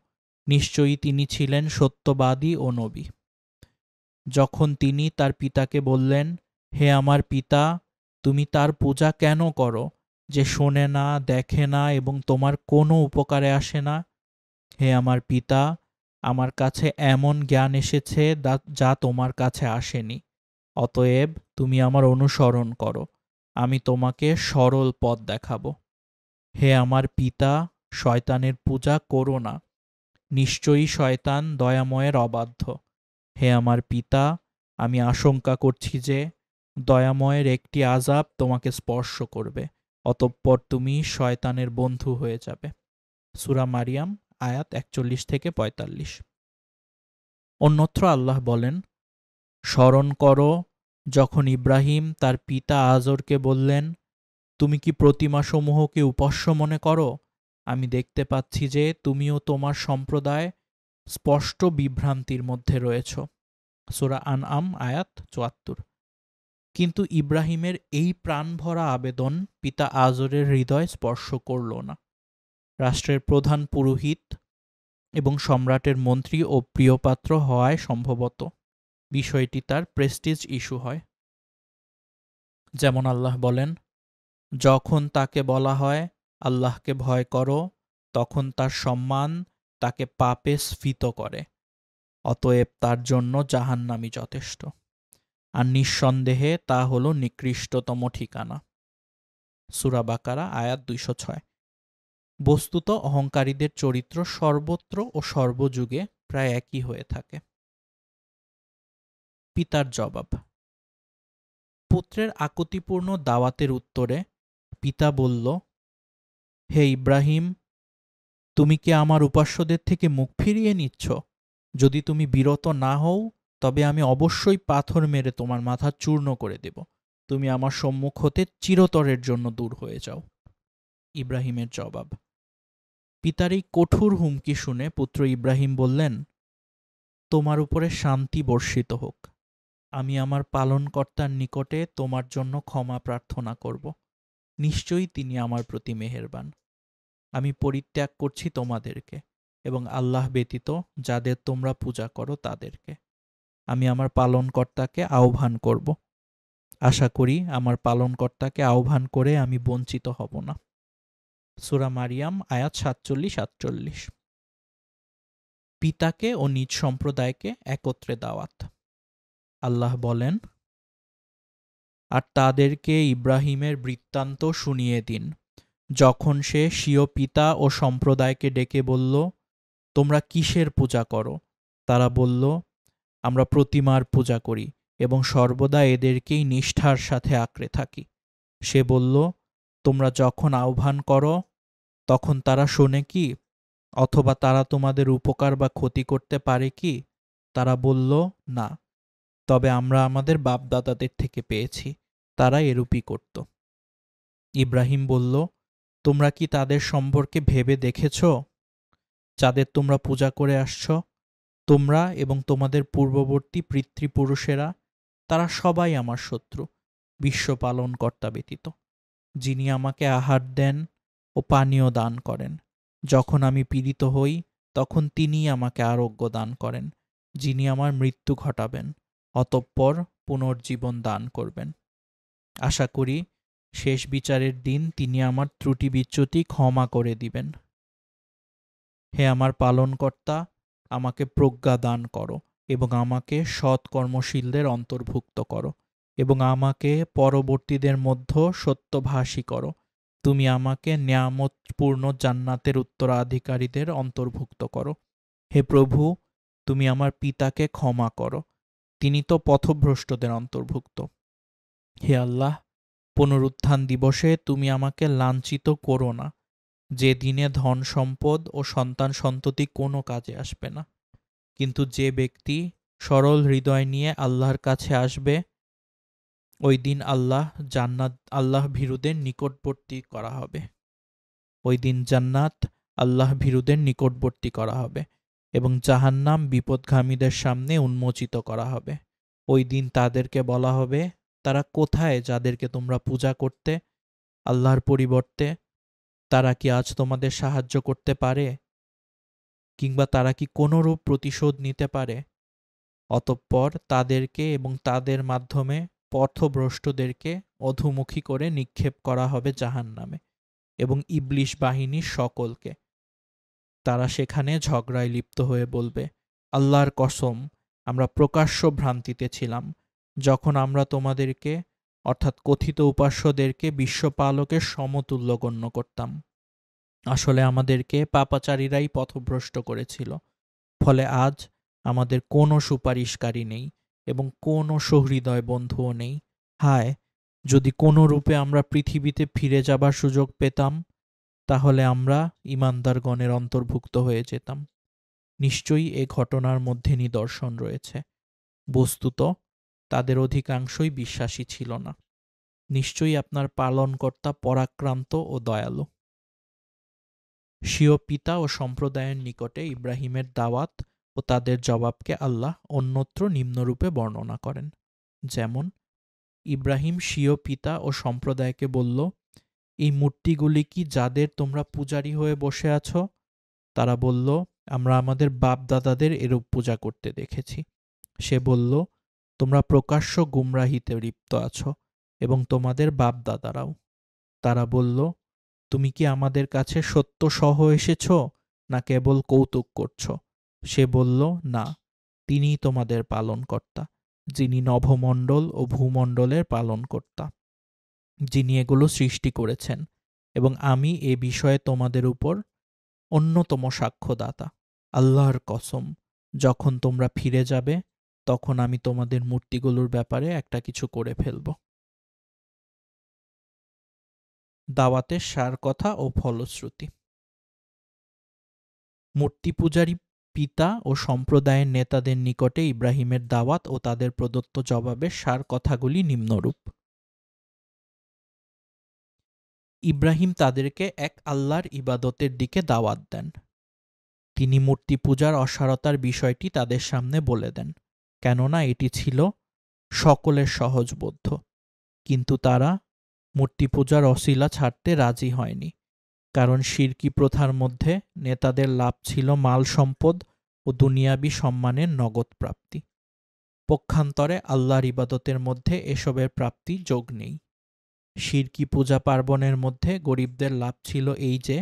নিশ্চয়ই তিনি ছিলেন সত্যবাদী ও নবী। যখন তিনি তার পিতাকে বললেন, হে আমার পিতা, তুমি তার পূজা কেন করো যে শোনে না, দেখে না এবং তোমার কোনো উপকারে আসে না? হে আমার পিতা, আমার কাছে এমন জ্ঞান এসেছে যা তোমার কাছে আসেনি। অতএব তুমি আমার অনুসরণ করো, আমি তোমাকে সরল পথ দেখাবো। হে আমার পিতা, শয়তানের পূজা করো না, নিশ্চয়ই শয়তান দয়াময়ের অবাধ্য। হে আমার পিতা, আমি আশঙ্কা করছি যে দয়াময়ের একটি আযাব তোমাকে স্পর্শ করবে, অতঃপর তুমি শয়তানের বন্ধু হয়ে যাবে। সূরা মারিয়াম আয়াত 41-45। অন্যত্র আল্লাহ বলেন, স্মরণ করো যখন ইব্রাহিম তার পিতা আজরকে বললেন, তুমি কি প্রতিমাসমূহকে উপাস্য মনে করো? আমি দেখতে পাচ্ছি যে তুমিও তোমার সম্প্রদায় স্পষ্ট বিভ্রান্তির মধ্যে রয়েছ। সূরা আনআম আয়াত ৭৪। কিন্তু ইব্রাহিমের এই প্রাণভরা আবেদন পিতা আজরের হৃদয় স্পর্শ করল না। রাষ্ট্রের প্রধান পুরোহিত এবং সম্রাটের মন্ত্রী ও প্রিয়পাত্র হওয়ায় সম্ভবত বিষয়টি তার প্রেস্টিজ ইস্যু হয়। যেমন আল্লাহ বলেন, যখন তাকে বলা হয় আল্লাহকে ভয় করো, তখন তার সম্মান তাকে পাপে স্ফীত করে, অতএব তার জন্য জাহান্নামই যথেষ্ট, আর নিঃসন্দেহে তা হল নিকৃষ্টতম ঠিকানা। সূরা বাকারা আয়াত ২০৬। বস্তুত অহংকারীদের চরিত্র সর্বত্র ও সর্বযুগে প্রায় একই হয়ে থাকে। পিতার জবাব। পুত্রের আকুতিপূর্ণ দাওয়াতের উত্তরে পিতা বলল, হে ইব্রাহিম, তুমি কি আমার উপাস্যদের থেকে মুখ ফিরিয়ে নিচ্ছ? যদি তুমি বিরত না হও তবে আমি অবশ্যই পাথর মেরে তোমার মাথা চূর্ণ করে দেব। তুমি আমার সম্মুখ হতে চিরতরের জন্য দূর হয়ে যাও। ইব্রাহিমের জবাব। পিতার এই কঠোর হুমকি শুনে পুত্র ইব্রাহিম বললেন, তোমার উপরে শান্তি বর্ষিত হোক। আমি আমার পালনকর্তার নিকটে তোমার জন্য ক্ষমা প্রার্থনা করব। নিশ্চয়ই তিনি আমার প্রতি মেহেরবান। আমি পরিত্যাগ করছি তোমাদেরকে এবং আল্লাহ ব্যতীত যাদের তোমরা পূজা করো তাদেরকে। আমি আমার পালনকর্তাকে আহ্বান করব। আশা করি আমার পালনকর্তাকে আহ্বান করে আমি বঞ্চিত হব না। সূরা মারিয়াম আয়াত ৪৭-৪৮। পিতাকে ও নিজ সম্প্রদায়কে একত্রে দাওয়াত। আল্লাহ বলেন, আর তাদেরকে ইব্রাহিমের বৃত্তান্ত শুনিয়ে দিন, যখন সে স্বীয় পিতা ও সম্প্রদায়কে ডেকে বলল, তোমরা কিসের পূজা করো? তারা বলল, আমরা প্রতিমার পূজা করি এবং সর্বদা এদেরকেই নিষ্ঠার সাথে আঁকড়ে থাকি। সে বলল, তোমরা যখন আহ্বান করো তখন তারা শোনে কি? অথবা তারা তোমাদের উপকার বা ক্ষতি করতে পারে কি? তারা বলল, না, তবে আমরা আমাদের বাপদাদাদের থেকে পেয়েছি, তারা এরূপই করত। ইব্রাহিম বলল, তোমরা কি তাদের সম্পর্কে ভেবে দেখেছ? যাদের তোমরা পূজা করে আসছ, তোমরা এবং তোমাদের পূর্ববর্তী পিতৃপুরুষেরা, তারা সবাই আমার শত্রু, বিশ্ব পালনকর্তা ব্যতীত, যিনি আমাকে আহার দেন ও পানীয় দান করেন। যখন আমি পীড়িত হই, তখন তিনিই আমাকে আরোগ্য দান করেন, যিনি আমার মৃত্যু ঘটাবেন, অতঃপর পুনর্জীবন দান করবেন। আশা করি শেষ বিচারের দিন তিনি আমার ত্রুটি বিচ্যুতি ক্ষমা করে দিবেন। হে আমার পালনকর্তা, আমাকে প্রজ্ঞা দান করো এবং আমাকে সৎ কর্মশীলদের অন্তর্ভুক্ত করো এবং আমাকে পরবর্তীদের মধ্যে সত্যভাষী করো। তুমি আমাকে নিয়ামতপূর্ণ জান্নাতের উত্তরাধিকারীদের অন্তর্ভুক্ত করো। হে প্রভু, তুমি আমার পিতাকে ক্ষমা করো, তিনি তো পথভ্রষ্টদের অন্তর্ভুক্ত। হে আল্লাহ, পুনরুত্থান দিবসে তুমি আমাকে লাঞ্ছিত করো না, যে দিনে ধন সম্পদ ও সন্তান সন্ততি কোনো কাজে আসবে না। কিন্তু যে ব্যক্তি সরল হৃদয় নিয়ে আল্লাহর কাছে আসবে, ওই দিন আল্লাহ ভীরুদের নিকটবর্তী করা হবে। ওই দিন জান্নাত আল্লাহ ভীরুদের নিকটবর্তী করা হবে এবং জাহান্নাম বিপদগামীদের সামনে উন্মোচিত করা হবে। ওই দিন তাদেরকে বলা হবে, তারা কোথায় যাদেরকে তোমরা পূজা করতে আল্লাহর পরিবর্তে? তারা কি আজ তোমাদের সাহায্য করতে পারে, কিংবা তারা কি কোনরূপ প্রতিশোধ নিতে পারে? অতঃপর তাদেরকে এবং তাদের মাধ্যমে পথভ্রষ্টদেরকে অধোমুখী করে নিক্ষেপ করা হবে জাহান্নামে এবং ইবলিশ বাহিনীর সকলকে। তারা সেখানে ঝগড়ায় লিপ্ত হয়ে বলবে, আল্লাহর কসম, আমরা প্রকাশ্য ভ্রান্তিতে ছিলাম যখন আমরা তোমাদেরকে অর্থাৎ কথিত উপাস্যদেরকে বিশ্বপালকের সমতুল্য গণ্য করতাম। আসলে আমাদেরকে পাপাচারীরাই পথভ্রষ্ট করেছিল। ফলে আজ আমাদের কোনো সুপারিশকারী নেই এবং কোনো সহৃদয় বন্ধুও নেই। হায়, যদি কোনো রূপে আমরা পৃথিবীতে ফিরে যাবার সুযোগ পেতাম, তাহলে আমরা ঈমানদারগণের অন্তর্ভুক্ত হয়ে যেতাম। নিশ্চয়ই এ ঘটনার মধ্যে নিদর্শন রয়েছে। বস্তুত তাদের অধিকাংশই বিশ্বাসী ছিল না। নিশ্চয়ই আপনার পালনকর্তা পরাক্রান্ত ও দয়ালু। স্বীয় পিতা ও সম্প্রদায়ের নিকটে ইব্রাহিমের দাওয়াত ও তাদের জবাবকে আল্লাহ অন্যত্র নিম্নরূপে বর্ণনা করেন। যেমন, ইব্রাহিম স্বীয় পিতা ও সম্প্রদায়কে বলল, এই মূর্তিগুলি কি যাদের তোমরা পূজারী হয়ে বসে আছো? তারা বলল, আমরা আমাদের বাপ দাদাদের এরূপ পূজা করতে দেখেছি। সে বলল, তোমরা প্রকাশ্য গুমরাহিতে লিপ্ত আছো এবং তোমাদের বাপ দাদারাও। তারা বলল, তুমি কি আমাদের কাছে সত্য সহ এসেছ, না কেবল কৌতুক করছ? সে বলল, না, তিনিই তোমাদের পালনকর্তা, যিনি নভমণ্ডল ও ভূমণ্ডলের পালনকর্তা, যিনি এগুলো সৃষ্টি করেছেন, এবং আমি এ বিষয়ে তোমাদের উপর অন্যতম সাক্ষ্যদাতা। আল্লাহর কসম, যখন তোমরা ফিরে যাবে, তখন আমি তোমাদের মূর্তিগুলোর ব্যাপারে একটা কিছু করে ফেলব। দাওয়াতের সার কথা ও ফলশ্রুতি। মূর্তি পূজারী পিতা ও সম্প্রদায়ের নেতাদের নিকটে ইব্রাহিমের দাওয়াত ও তাদের প্রদত্ত জবাবের সার কথাগুলি নিম্নরূপ। ইব্রাহিম তাদেরকে এক আল্লাহর ইবাদতের দিকে দাওয়াত দেন। তিনি মূর্তি পূজার অসারতার বিষয়টি তাদের সামনে বলে দেন, কেননা এটি ছিল সকলের সহজবোধ্য। কিন্তু তারা মূর্তি পূজার অছিলা ছাড়তে রাজি হয়নি, কারণ শিরকি প্রথার মধ্যে নেতাদের লাভ ছিল মাল সম্পদ ও দুনিয়াবি সম্মানের নগদ প্রাপ্তি। পক্ষান্তরে আল্লাহর ইবাদতের মধ্যে এসবের প্রাপ্তি যোগ নেই। শিরকি পূজা পার্বণের মধ্যে গরিবদের লাভ ছিল এই যে,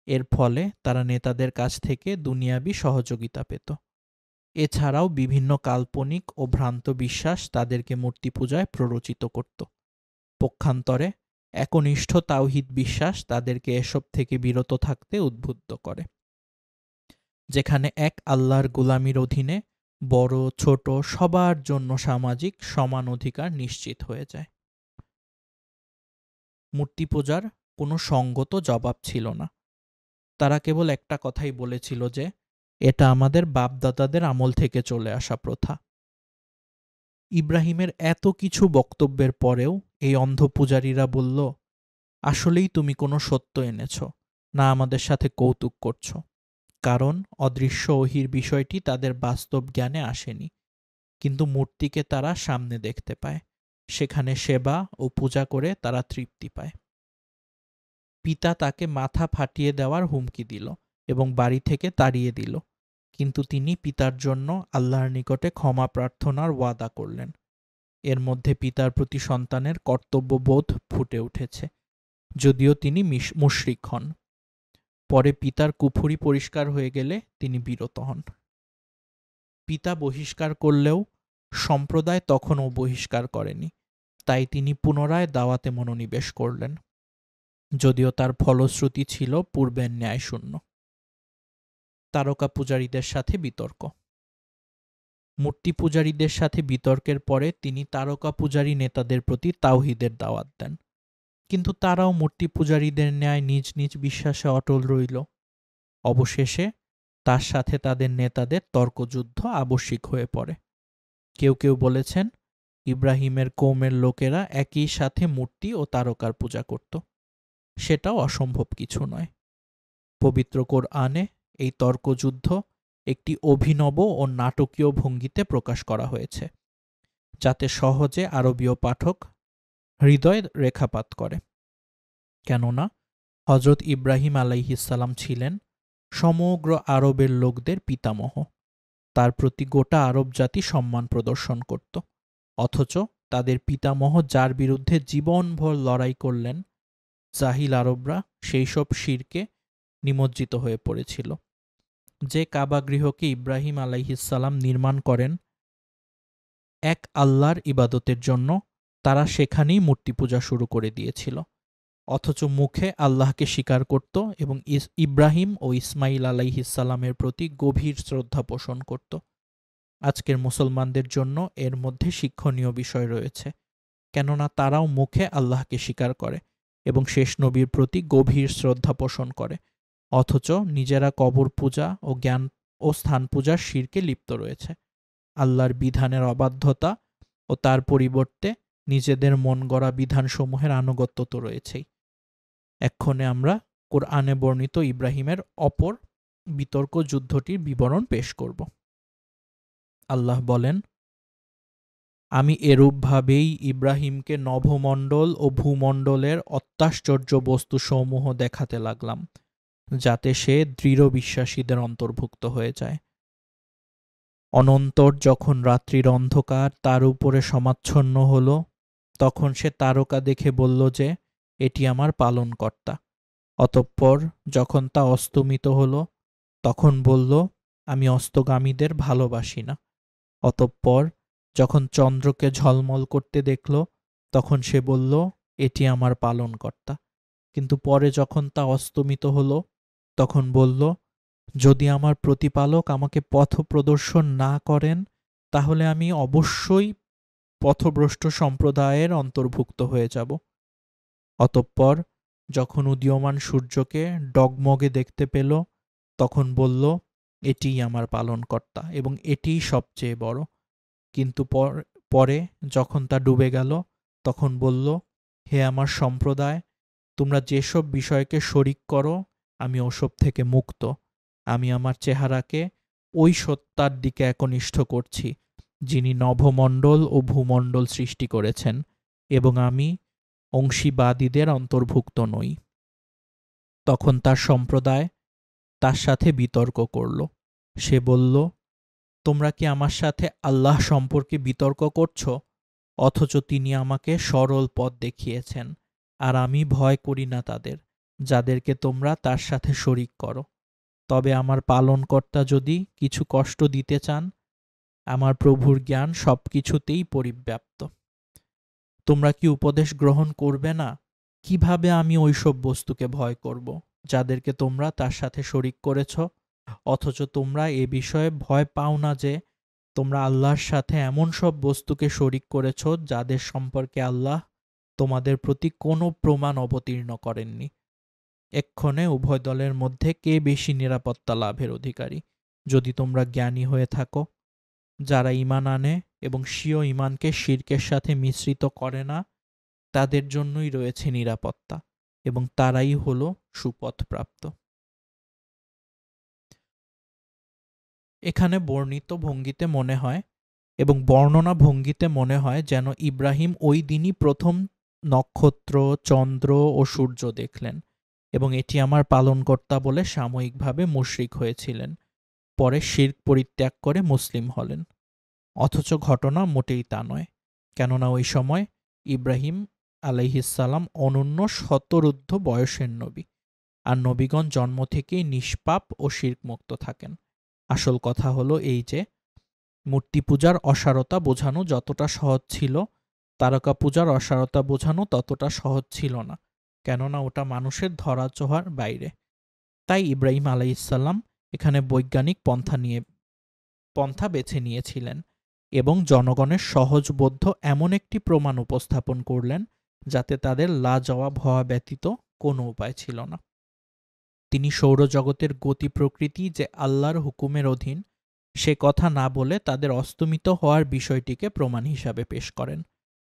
এর ফলে তারা নেতাদের কাছ থেকে দুনিয়াবি সহযোগিতা পেত। এছাড়াও বিভিন্ন কাল্পনিক ও ভ্রান্ত বিশ্বাস তাদেরকে মূর্তি পূজায় প্ররোচিত করত। পক্ষান্তরে একনিষ্ঠ তাওহীদ বিশ্বাস তাদেরকে এসব থেকে বিরত থাকতে উদ্বুদ্ধ করে, যেখানে এক আল্লাহর গোলামির অধীনে বড় ছোট সবার জন্য সামাজিক সমান অধিকার নিশ্চিত হয়ে যায়। মূর্তি পূজার কোনো সঙ্গত জবাব ছিল না। তারা কেবল একটা কথাই বলেছিল যে, এটা আমাদের বাপদাদাদের আমল থেকে চলে আসা প্রথা। ইব্রাহিমের এত কিছু বক্তব্যের পরেও এই অন্ধ পূজারীরা বলল, আসলেই তুমি কোনো সত্য এনেছ, না আমাদের সাথে কৌতুক করছ। কারণ অদৃশ্য ওহীর বিষয়টি তাদের বাস্তব জ্ঞানে আসেনি, কিন্তু মূর্তিকে তারা সামনে দেখতে পায়। সেখানে সেবা ও পূজা করে তারা তৃপ্তি পায়। পিতা তাকে মাথা ফাটিয়ে দেওয়ার হুমকি দিল এবং বাড়ি থেকে তাড়িয়ে দিল, কিন্তু তিনি পিতার জন্য আল্লাহর নিকটে ক্ষমা প্রার্থনার ওয়াদা করলেন। এর মধ্যে পিতার প্রতি সন্তানের কর্তব্যবোধ ফুটে উঠেছে, যদিও তিনি মুশরিক হন। পরে পিতার কুফরি পরিষ্কার হয়ে গেলে তিনি বিরত হন। পিতা বহিষ্কার করলেও সম্প্রদায় তখনও বহিষ্কার করেনি, তাই তিনি পুনরায় দাওয়াতে মনোনিবেশ করলেন, যদিও তার ফলশ্রুতি ছিল পূর্বের ন্যায়শূন্য। তারকা পূজারীদের সাথে বিতর্ক। মূর্তি পূজারীদের সাথে বিতর্কের পরে তিনি তারকা পূজারী নেতাদের প্রতি তাওহীদের দাওয়াত দেন, কিন্তু তারাও মূর্তি পূজারীদের ন্যায় নিজ নিজ বিশ্বাসে অটল রইল। অবশেষে তার সাথে তাদের নেতাদের তর্কযুদ্ধ আবশ্যিক হয়ে পড়ে। কেউ কেউ বলেছেন ইব্রাহিমের কওমের লোকেরা একই সাথে মূর্তি ও তারকার পূজা করত। সেটাও অসম্ভব কিছু নয়। পবিত্র কোরআনে এই তর্কযুদ্ধ একটি অভিনব ও নাটকীয় ভঙ্গিতে প্রকাশ করা হয়েছে, যাতে সহজে আরবীয় পাঠক হৃদয় রেখাপাত করে। কেননা হযরত ইব্রাহিম আলাইহিসসালাম ছিলেন সমগ্র আরবের লোকদের পিতামহ। তার প্রতি গোটা আরব জাতি সম্মান প্রদর্শন করত, অথচ তাদের পিতামহ যার বিরুদ্ধে জীবনভর লড়াই করলেন, জাহিল আরবরা সেই সব শিরকে নিমজ্জিত হয়ে পড়েছিল। যে কাবা গৃহকে ইব্রাহিম আলাইহিসসালাম নির্মাণ করেন এক আল্লাহর ইবাদতের জন্য, তারা সেখানেই মূর্তি পূজা শুরু করে দিয়েছিল, অথচ মুখে আল্লাহকে স্বীকার করত এবং ইব্রাহিম ও ইসমাইল আলাইহিসসালামের প্রতি গভীর শ্রদ্ধা পোষণ করত। আজকের মুসলমানদের জন্য এর মধ্যে শিক্ষণীয় বিষয় রয়েছে, কেননা তারাও মুখে আল্লাহকে স্বীকার করে এবং শেষ নবীর প্রতি গভীর শ্রদ্ধা পোষণ করে, অথচ নিজেরা কবর পূজা ও জ্ঞান ও স্থান পূজার শিরকে লিপ্ত রয়েছে। আল্লাহর বিধানের অবাধ্যতা ও তার পরিবর্তে নিজেদের মন গড়া বিধানসমূহের আনুগত্য তো রয়েছেই। এক্ষণে আমরা কোরআনে বর্ণিত ইব্রাহিমের অপর বিতর্ক যুদ্ধটির বিবরণ পেশ করব। আল্লাহ বলেন, আমি এরূপভাবেই ইব্রাহিমকে নভমণ্ডল ও ভূমণ্ডলের অত্যাশ্চর্য বস্তুসমূহ দেখাতে লাগলাম, যাতে সে দৃঢ় বিশ্বাসীদের অন্তর্ভুক্ত হয়ে যায়। অনন্তর যখন রাত্রির অন্ধকার তার উপরে সমাচ্ছন্ন হল, তখন সে তারকা দেখে বলল যে, এটি আমার পালনকর্তা। অতঃপর যখন তা অস্তমিত হল, তখন বলল, আমি অস্তগামীদের ভালোবাসি না। অতঃপর যখন চন্দ্রকে ঝলমল করতে দেখল, তখন সে বলল, এটি আমার পালনকর্তা। কিন্তু পরে যখন তা অস্তমিত হল, তখন বলল, যদি আমার প্রতিপালক আমাকে পথ প্রদর্শন না করেন, তাহলে আমি অবশ্যই পথভ্রষ্ট সম্প্রদায়ের অন্তর্ভুক্ত হয়ে যাব। অতঃপর যখন উদীয়মান সূর্যকে ডগমগে দেখতে পেল, তখন বলল, এটিই আমার পালনকর্তা এবং এটিই সবচেয়ে বড়। কিন্তু পরে যখন তা ডুবে গেল, তখন বলল, হে আমার সম্প্রদায়, তোমরা যেসব বিষয়কে শরিক করো, আমি ওসব থেকে মুক্ত। আমি আমার চেহারাকে ওই সত্তার দিকে একনিষ্ঠ করছি, যিনি নভমণ্ডল ও ভূমণ্ডল সৃষ্টি করেছেন, এবং আমি অংশীবাদীদের অন্তর্ভুক্ত নই। তখন তার সম্প্রদায় তার সাথে বিতর্ক করল। সে বলল, তোমরা কি আমার সাথে আল্লাহ সম্পর্কে বিতর্ক করছো, অথচ তিনি আমাকে সরল পথ দেখিয়েছেন, আর আমি ভয় করি না তাদের, যাদেরকে তোমরা তার সাথে শরিক করো। তবে আমার পালনকর্তা যদি কিছু কষ্ট দিতে চান, আমার প্রভুর জ্ঞান সব কিছুতেই পরিব্যাপ্ত। তোমরা কি উপদেশ গ্রহণ করবে না? কিভাবে আমি ওইসব বস্তুকে ভয় করব, যাদেরকে তোমরা তার সাথে শরিক করেছ, অথচ তোমরা এ বিষয়ে ভয় পাও না যে তোমরা আল্লাহর সাথে এমন সব বস্তুকে শরিক করেছ, যাদের সম্পর্কে আল্লাহ তোমাদের প্রতি কোনো প্রমাণ অবতীর্ণ করেননি। এক্ষণে উভয় দলের মধ্যে কে বেশি নিরাপত্তা লাভের অধিকারী, যদি তোমরা জ্ঞানী হয়ে থাকো? যারা ঈমান আনে এবং স্বীয় ঈমানকে শিরকের সাথে মিশ্রিত করে না, তাদের জন্যই রয়েছে নিরাপত্তা, এবং তারাই হলো সুপথপ্রাপ্ত। এখানে বর্ণিত ভঙ্গিতে মনে হয় এবং বর্ণনা ভঙ্গিতে মনে হয় যেন ইব্রাহিম ওই দিনই প্রথম নক্ষত্র, চন্দ্র ও সূর্য দেখলেন এবং এটি আমার পালনকর্তা বলে সাময়িকভাবে মুশরিক হয়েছিলেন। পরে শিরক পরিত্যাগ করে মুসলিম হলেন। অথচ ঘটনা মোটেই তা নয়, কেননা ওই সময় ইব্রাহিম আলাইহিসসালাম অনন্য শতরুদ্ধ বয়সের নবী, আর নবীগণ জন্ম থেকেই নিষ্পাপ ও শিরকমুক্ত থাকেন। আসল কথা হলো এই যে, মূর্তি পূজার অসারতা বোঝানো যতটা সহজ ছিল, তারকা পূজার অসারতা বোঝানো ততটা সহজ ছিল না, কেননা ওটা মানুষের ধরাছোঁয়ার বাইরে। তাই ইব্রাহিম আলাইহিসসালাম এখানে বৈজ্ঞানিক পন্থা বেছে নিয়েছিলেন এবং জনগণের সহজবোধ্য এমন একটি প্রমাণ উপস্থাপন করলেন যাতে তাদের লাজবাব হওয়া ব্যতীত কোনো উপায় ছিল না। তিনি সৌরজগতের গতি প্রকৃতি যে আল্লাহর হুকুমের অধীন সে কথা না বলে তাদের অস্তমিত হওয়ার বিষয়টিকে প্রমাণ হিসাবে পেশ করেন,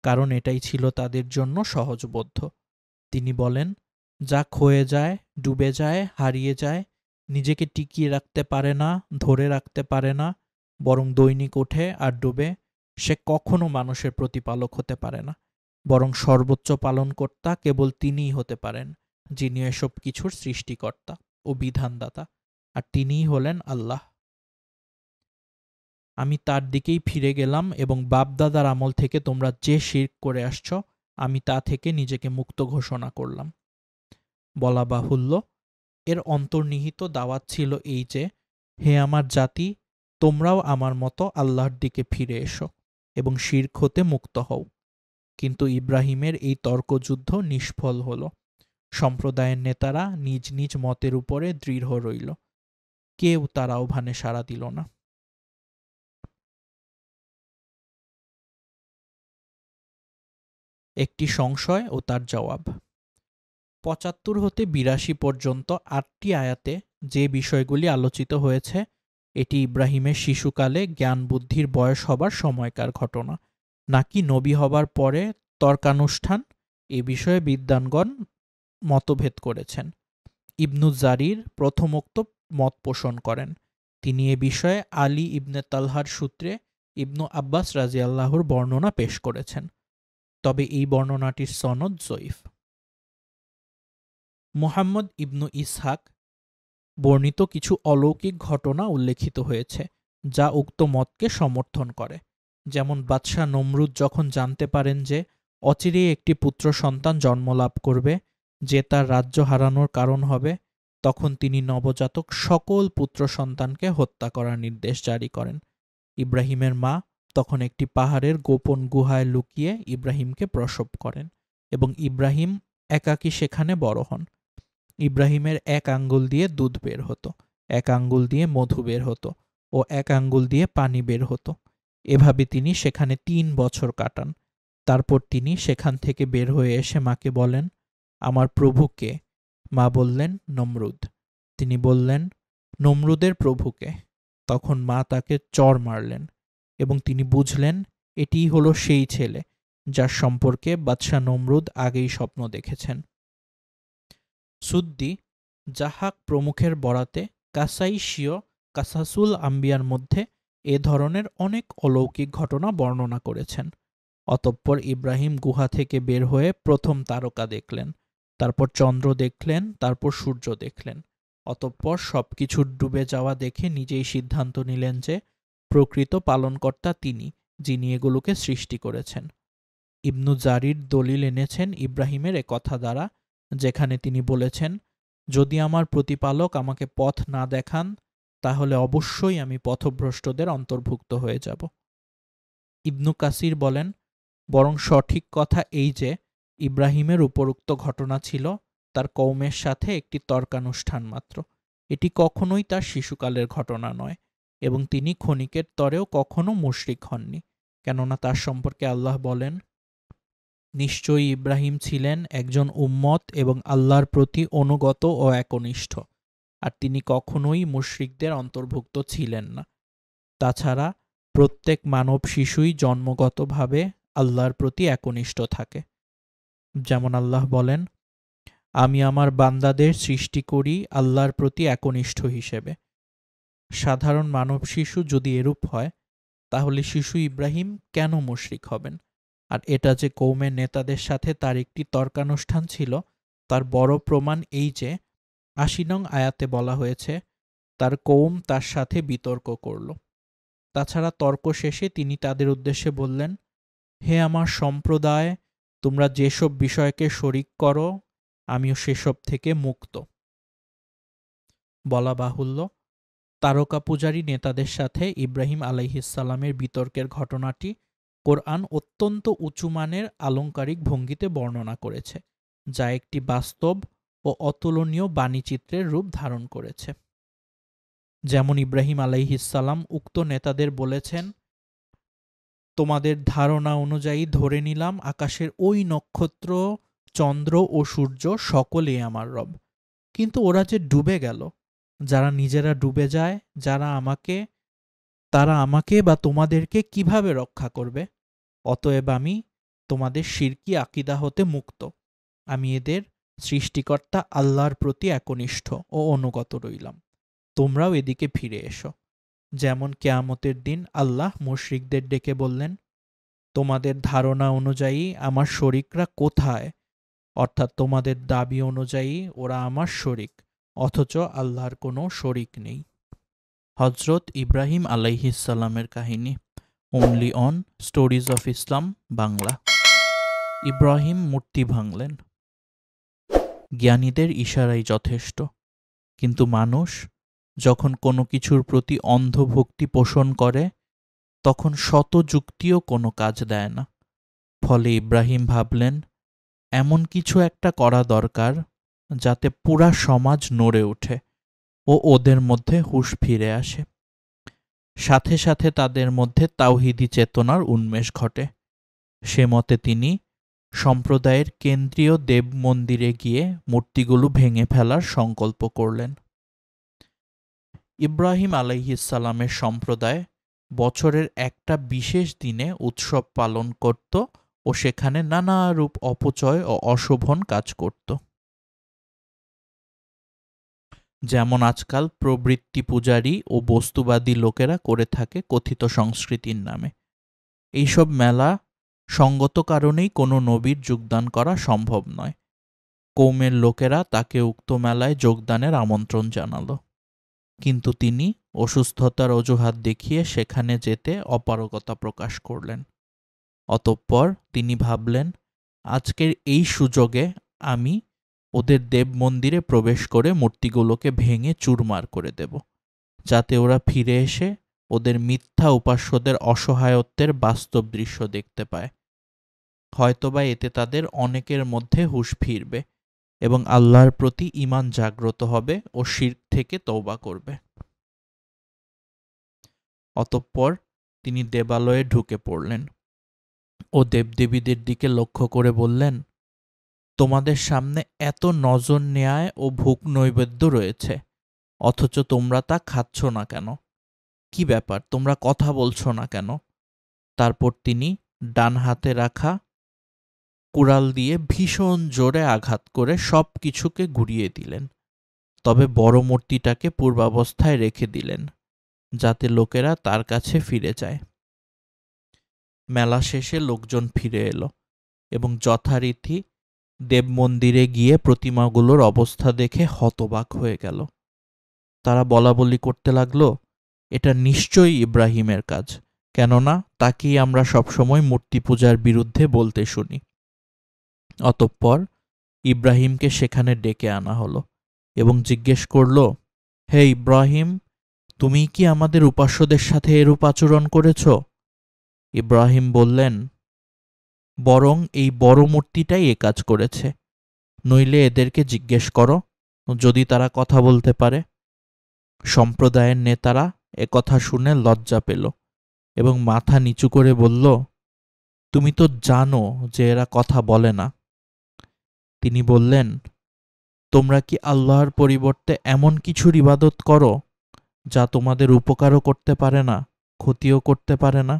কারণ এটাই ছিল তাদের জন্য সহজবোধ্য। তিনি বলেন, যা ক্ষয়ে যায়, ডুবে যায়, হারিয়ে যায়, নিজেকে টিকিয়ে রাখতে পারে না, ধরে রাখতে পারে না, বরং দৈনিক ওঠে আর ডুবে, সে কখনো মানুষের প্রতিপালক হতে পারে না। বরং সর্বোচ্চ পালনকর্তা কেবল তিনিই হতে পারেন, যিনি এসব কিছুর সৃষ্টিকর্তা ও বিধানদাতা, আর তিনিই হলেন আল্লাহ। আমি তার দিকেই ফিরে গেলাম এবং বাপদাদার আমল থেকে তোমরা যে শিরক করে আসছ, আমি তা থেকে নিজেকে মুক্ত ঘোষণা করলাম। বলা বাহুল্য, এর অন্তর্নিহিত দাওয়াত ছিল এই যে, হে আমার জাতি, তোমরাও আমার মতো আল্লাহর দিকে ফিরে এসো এবং শিরক হতে মুক্ত হও। কিন্তু ইব্রাহিমের এই তর্কযুদ্ধ নিষ্ফল হল। সম্প্রদায়ের নেতারা নিজ নিজ মতের উপরে দৃঢ় রইল। কেউ তার আহ্বানে সাড়া দিল না। একটি সংশয় ও তার জবাব। ৭৫ হতে ৮২ পর্যন্ত ৮টি আয়াতে যে বিষয়গুলি আলোচিত হয়েছে, এটি ইব্রাহিমের শিশুকালে জ্ঞান বুদ্ধির বয়স হবার সময়কার ঘটনা, নাকি নবী হবার পরে তর্কানুষ্ঠান, এ বিষয়ে বিদ্বানগণ মতভেদ করেছেন। ইবনু জারির প্রথমোক্ত মত পোষণ করেন। তিনি এ বিষয়ে আলী ইবনে তালহার সূত্রে ইবনু আব্বাস রাজিয়াল্লাহুর বর্ণনা পেশ করেছেন, তবে এই বর্ণনাটির সনদ জয়ীফ। মুহাম্মদ ইবনু ইসহাক বর্ণিত কিছু অলৌকিক ঘটনা উল্লেখিত হয়েছে যা উক্ত মতকে সমর্থন করে। যেমন বাদশাহ নমরুদ যখন জানতে পারেন যে অচিরেই একটি পুত্র সন্তান জন্মলাভ করবে যে তার রাজ্য হারানোর কারণ হবে, তখন তিনি নবজাতক সকল পুত্র সন্তানকে হত্যা করার নির্দেশ জারি করেন। ইব্রাহিমের মা তখন একটি পাহাড়ের গোপন গুহায় লুকিয়ে ইব্রাহিমকে প্রসব করেন এবং ইব্রাহিম একাকী সেখানে বড় হন। ইব্রাহিমের এক আঙ্গুল দিয়ে দুধ বের হতো, এক আঙ্গুল দিয়ে মধু বের হতো ও এক আঙ্গুল দিয়ে পানি বের হতো। এভাবে তিনি সেখানে ৩ বছর কাটান। তারপর তিনি সেখান থেকে বের হয়ে এসে মাকে বলেন, আমার প্রভু কে? মা বললেন, নমরুদ। তিনি বললেন, নমরুদের প্রভুকে? তখন মা তাকে চড় মারলেন এবং তিনি বুঝলেন এটিই হলো সেই ছেলে যার সম্পর্কে বাদশাহ নমরুদ আগেই স্বপ্ন দেখেছেন। সুদ্দি, জাহাক প্রমুখের বরাতে কাসাইশীয় কাসাসুল আম্বিয়ার মধ্যে এ ধরনের অনেক অলৌকিক ঘটনা বর্ণনা করেছেন। অতঃপর ইব্রাহিম গুহা থেকে বের হয়ে প্রথম তারকা দেখলেন, তারপর চন্দ্র দেখলেন, তারপর সূর্য দেখলেন। অতঃপর সবকিছুর ডুবে যাওয়া দেখে নিজেই সিদ্ধান্ত নিলেন যে প্রকৃত পালনকর্তা তিনি, যিনি এগুলোকে সৃষ্টি করেছেন। ইবনু জারির দলিল এনেছেন ইব্রাহিমের এ কথা দ্বারা, যেখানে তিনি বলেছেন, যদি আমার প্রতিপালক আমাকে পথ না দেখান তাহলে অবশ্যই আমি পথভ্রষ্টদের অন্তর্ভুক্ত হয়ে যাব। ইবনু কাসির বলেন, বরং সঠিক কথা এই যে ইব্রাহিমের উপরোক্ত ঘটনা ছিল তার কওমের সাথে একটি তর্কানুষ্ঠান মাত্র। এটি কখনোই তার শিশুকালের ঘটনা নয় এবং তিনি ক্ষণিকের তরেও কখনো মুশরিক হননি, কেননা তার সম্পর্কে আল্লাহ বলেন, নিশ্চয়ই ইব্রাহিম ছিলেন একজন উম্মত এবং আল্লাহর প্রতি অনুগত ও একনিষ্ঠ, আর তিনি কখনোই মুশরিকদের অন্তর্ভুক্ত ছিলেন না। তাছাড়া প্রত্যেক মানব শিশুই জন্মগতভাবে আল্লাহর প্রতি একনিষ্ঠ থাকে। যেমন আল্লাহ বলেন, আমি আমার বান্দাদের সৃষ্টি করি আল্লাহর প্রতি একনিষ্ঠ হিসেবে। সাধারণ মানব শিশু যদি এরূপ হয়, তাহলে শিশু ইব্রাহিম কেন মুশরিক হবেন? আর এটা যে কৌমের নেতাদের সাথে তার একটি তর্কানুষ্ঠান ছিল, তার বড় প্রমাণ এই যে ৮০ নং আয়াতে বলা হয়েছে, তার কৌম তার সাথে বিতর্ক করল। তাছাড়া তর্ক শেষে তিনি তাদের উদ্দেশ্যে বললেন, হে আমার সম্প্রদায়, তোমরা যেসব বিষয়কে শরিক করো, আমিও সেসব থেকে মুক্ত। বলা বাহুল্য, তারকা পূজারী নেতাদের সাথে ইব্রাহিম আলাইহিসসালামের বিতর্কের ঘটনাটি কোরআন অত্যন্ত উঁচুমানের আলংকারিক ভঙ্গিতে বর্ণনা করেছে, যা একটি বাস্তব ও অতুলনীয় বাণীচিত্রের রূপ ধারণ করেছে। যেমন ইব্রাহিম আলাইহিসসালাম উক্ত নেতাদের বলেছেন, তোমাদের ধারণা অনুযায়ী ধরে নিলাম আকাশের ওই নক্ষত্র, চন্দ্র ও সূর্য সকলেই আমার রব, কিন্তু ওরা যে ডুবে গেল, যারা নিজেরা ডুবে যায়, তারা আমাকে বা তোমাদেরকে কিভাবে রক্ষা করবে? অতএব আমি তোমাদের শিরকি আকিদা হতে মুক্ত। আমি এদের সৃষ্টিকর্তা আল্লাহর প্রতি একনিষ্ঠ ও অনুগত রইলাম। তোমরাও এদিকে ফিরে এসো। যেমন কিয়ামতের দিন আল্লাহ মুশরিকদের ডেকে বললেন, তোমাদের ধারণা অনুযায়ী আমার শরিকরা কোথায়? অর্থাৎ তোমাদের দাবি অনুযায়ী ওরা আমার শরিক, অথচ আল্লাহর কোনো শরিক নেই। হজরত ইব্রাহিম আলাইহিসসালামের কাহিনী। Only on stories of Islam Bangla. Ibrahim মূর্তি ভাঙলেন। জ্ঞানীদের ইশারাই যথেষ্ট, কিন্তু মানুষ যখন কোনো কিছুর প্রতি অন্ধ ভক্তি পোষণ করে, তখন শত যুক্তিও কোনো কাজ দেয় না। ফলে ইব্রাহিম ভাবলেন, এমন কিছু একটা করা দরকার যাতে পুরা সমাজ নড়ে ওঠে ও ওদের মধ্যে হুঁশ ফিরে আসে। সাথে সাথে তাদের মধ্যে তাওহিদি চেতনার উন্মেষ ঘটে। সে মতে তিনি সম্প্রদায়ের কেন্দ্রীয় দেব মন্দিরে গিয়ে মূর্তিগুলো ভেঙে ফেলার সংকল্প করলেন। ইব্রাহিম আলাইহিসসালামের সম্প্রদায় বছরের একটা বিশেষ দিনে উৎসব পালন করত ও সেখানে নানারূপ অপচয় ও অশোভন কাজ করত। যেমন আজকাল প্রবৃত্তি পূজারী ও বস্তুবাদী লোকেরা করে থাকে কথিত সংস্কৃতির নামে। এইসব মেলা সঙ্গত কারণেই কোনো নবীর যোগদান করা সম্ভব নয়। কৌমের লোকেরা তাকে উক্ত মেলায় যোগদানের আমন্ত্রণ জানালো, কিন্তু তিনি অসুস্থতার অজুহাত দেখিয়ে সেখানে যেতে অপারগতা প্রকাশ করলেন। অতঃপর তিনি ভাবলেন, আজকের এই সুযোগে আমি ওদের দেব মন্দিরে প্রবেশ করে মূর্তিগুলোকে ভেঙে চুরমার করে দেব, যাতে ওরা ফিরে এসে ওদের মিথ্যা উপাস্যদের অসহায়ত্বের বাস্তব দৃশ্য দেখতে পায়। হয়তোবা এতে তাদের অনেকের মধ্যে হুঁশ ফিরবে এবং আল্লাহর প্রতি ঈমান জাগ্রত হবে ও শিরক থেকে তওবা করবে। অতঃপর তিনি দেবালয়ে ঢুকে পড়লেন ও দেবদেবীদের দিকে লক্ষ্য করে বললেন, তোমাদের সামনে এত নজর ন্যায় ও ভোগ নৈবেদ্য রয়েছে, অথচ তোমরা তা খাচ্ছ না কেন? কি ব্যাপার, তোমরা কথা বলছো না কেন? তারপর তিনি ডান হাতে রাখা কুড়াল দিয়ে ভীষণ জোরে আঘাত করে সব কিছুকে গুঁড়িয়ে দিলেন, তবে বড় মূর্তিটাকে পূর্বাবস্থায় রেখে দিলেন, যাতে লোকেরা তার কাছে ফিরে যায়। মেলা শেষে লোকজন ফিরে এলো এবং যথারীতি দেব মন্দিরে গিয়ে প্রতিমাগুলোর অবস্থা দেখে হতবাক হয়ে গেল। তারা বলাবলি করতে লাগলো, এটা নিশ্চয়ই ইব্রাহিমের কাজ, কেননা তাকেই আমরা সবসময় মূর্তি পূজার বিরুদ্ধে বলতে শুনি। অতঃপর ইব্রাহিমকে সেখানে ডেকে আনা হলো এবং জিজ্ঞেস করল, হে ইব্রাহিম, তুমি কি আমাদের উপাস্যদের সাথে এরূপ আচরণ করেছ? ইব্রাহিম বললেন, বরং এই বড় মূর্তিটাই এ কাজ করেছে, নইলে এদেরকে জিজ্ঞেস করো, যদি তারা কথা বলতে পারে। সম্প্রদায়ের নেতারা একথা শুনে লজ্জা পেল এবং মাথা নিচু করে বলল, তুমি তো জানো যে এরা কথা বলে না। তিনি বললেন, তোমরা কি আল্লাহর পরিবর্তে এমন কিছুর ইবাদত করো যা তোমাদের উপকারও করতে পারে না, ক্ষতিও করতে পারে না?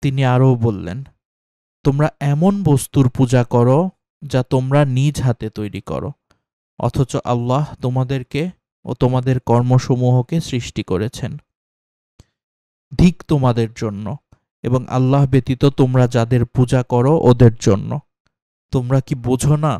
তিনি আরও বললেন, তোমরা এমন বস্তুর পূজা করো যা তোমরা নিজ হাতে তৈরি করো, অথচ আল্লাহ তোমাদেরকে ও তোমাদের কর্মসমূহকে সৃষ্টি করেছেন। ধিক তোমাদের জন্য এবং আল্লাহ ব্যতীত তোমরা যাদের পূজা করো ওদের জন্য। তোমরা কি বোঝো না